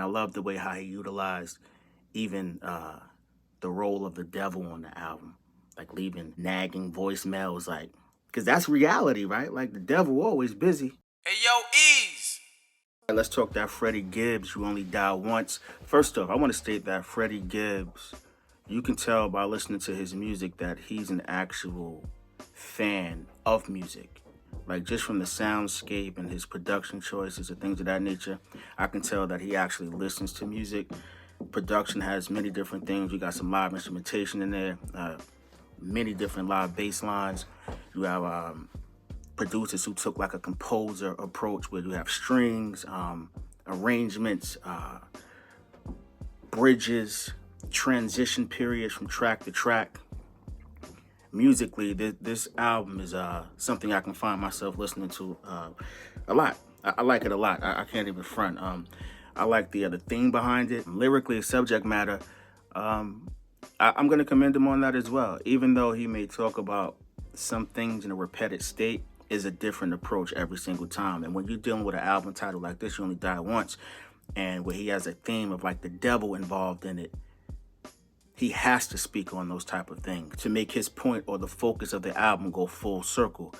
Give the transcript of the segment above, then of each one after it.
I love the way how he utilized even the role of the devil on the album, like leaving nagging voicemails, like, because that's reality, right? Like the devil always busy. Hey yo, Eeze! Let's talk that Freddie Gibbs, You Only Die Once. First off, I want to state that Freddie Gibbs, you can tell by listening to his music that he's an actual fan of music. Like just from the soundscape and his production choices and things of that nature, I can tell that he actually listens to music. Production has many different things. You got some live instrumentation in there, many different live bass lines. You have producers who took like a composer approach where you have strings, arrangements, bridges, transition periods from track to track. Musically, this album is something I can find myself listening to a lot. I like it a lot. I can't even front. I like the theme behind it. Lyrically, subject matter, I'm going to commend him on that as well. Even though he may talk about some things in a repetitive state, is a different approach every single time. And when you're dealing with an album title like this, You Only Die Once, and where he has a theme of like the devil involved in it, he has to speak on those type of things to make his point or the focus of the album go full circle.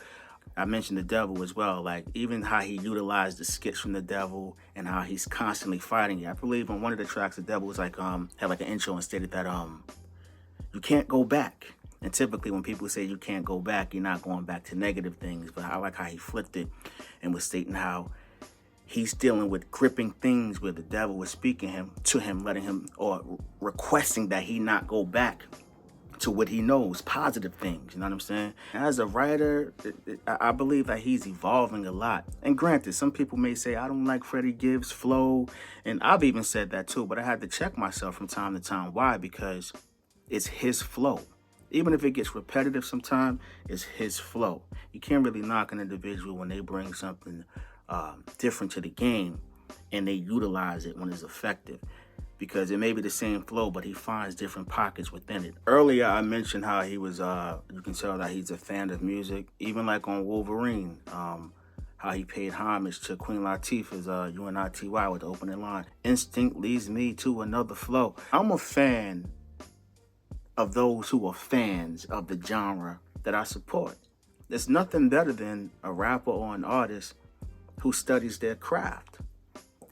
I mentioned the devil as well, like even how he utilized the skits from the devil and how he's constantly fighting it. I believe on one of the tracks, the devil was like, had like an intro and stated that you can't go back. And typically when people say you can't go back, you're not going back to negative things. But I like how he flipped it and was stating how he's dealing with gripping things where the devil was speaking to him, letting him or requesting that he not go back to what he knows, positive things, you know what I'm saying? As a writer, I believe that he's evolving a lot. And granted, some people may say, I don't like Freddie Gibbs' flow, and I've even said that too, but I had to check myself from time to time. Why? Because it's his flow. Even if it gets repetitive sometime, it's his flow. You can't really knock an individual when they bring something different to the game and they utilize it when it's effective, because it may be the same flow, but he finds different pockets within it. Earlier, I mentioned how he was, you can tell that he's a fan of music, even like on Wolverine, how he paid homage to Queen Latifah's UNITY with the opening line, "Instinct leads me to another flow." I'm a fan of those who are fans of the genre that I support. There's nothing better than a rapper or an artist who studies their craft.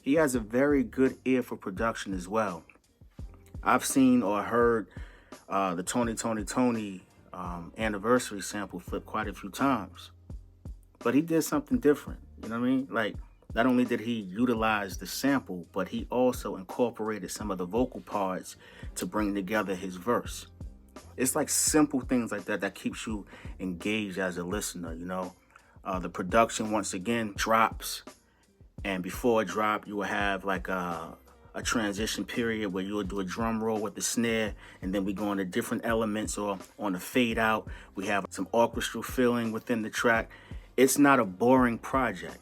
He has a very good ear for production as well. I've seen or heard the Tony anniversary sample flip quite a few times, but he did something different. You know what I mean? Like, not only did he utilize the sample, but he also incorporated some of the vocal parts to bring together his verse. It's like simple things like that that keeps you engaged as a listener, you know? The production, once again, drops. And before it drop, you will have like a transition period where you will do a drum roll with the snare, and then we go into different elements, or on a fade out, we have some orchestral feeling within the track. It's not a boring project.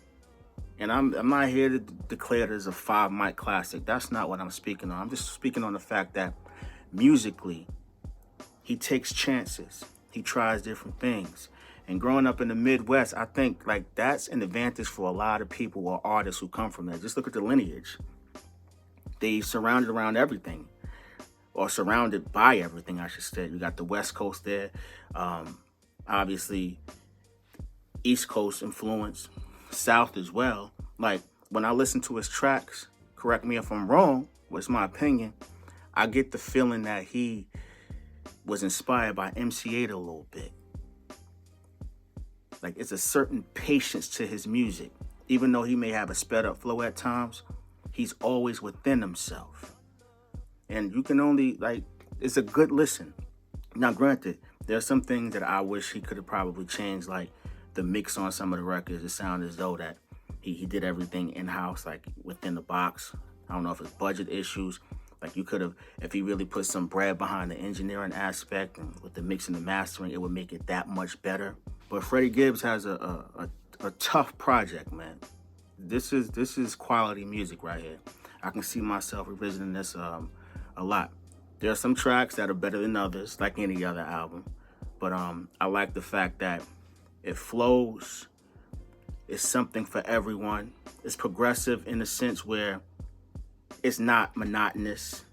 And I'm not here to declare this a 5-mic classic. That's not what I'm speaking on. I'm just speaking on the fact that musically, he takes chances. He tries different things. And growing up in the Midwest, I think like that's an advantage for a lot of people or artists who come from there. Just look at the lineage. They surrounded around everything, or surrounded by everything, I should say. You got the West Coast there, obviously East Coast influence, South as well. Like when I listen to his tracks, correct me if I'm wrong, what's my opinion, I get the feeling that he was inspired by MC8 a little bit. Like it's a certain patience to his music. Even though he may have a sped up flow at times, he's always within himself. And you can only, like, it's a good listen. Now, granted, there are some things that I wish he could have probably changed, like the mix on some of the records. It sounded as though that he did everything in-house, like within the box. I don't know if it's budget issues. Like you could have, if he really put some bread behind the engineering aspect and with the mix and the mastering, it would make it that much better. But Freddie Gibbs has a tough project, man. This is quality music right here. I can see myself revisiting this a lot. There are some tracks that are better than others, like any other album. But I like the fact that it flows. It's something for everyone. It's progressive in the sense where it's not monotonous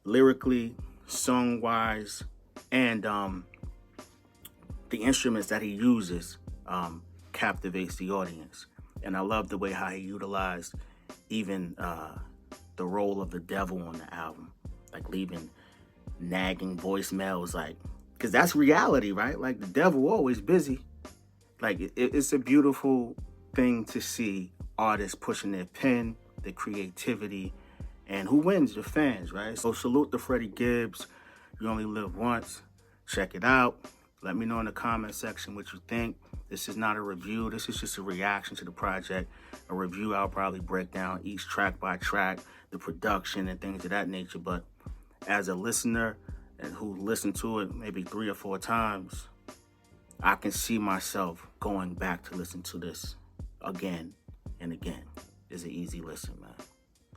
lyrically, song-wise, and the instruments that he uses captivates the audience. And I love the way how he utilized even the role of the devil on the album, like leaving nagging voicemails, like, because that's reality, right? Like the devil always busy. Like it's a beautiful thing to see artists pushing their pen, their creativity, and who wins? The fans, right? So salute to Freddie Gibbs. You only live once. Check it out. Let me know in the comment section what you think. This is not a review. This is just a reaction to the project. A review, I'll probably break down each track by track, the production and things of that nature. But as a listener and who listened to it maybe 3 or 4 times, I can see myself going back to listen to this again and again. It's an easy listen, man.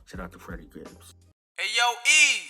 Shout out to Freddie Gibbs. Hey, yo, Eeze.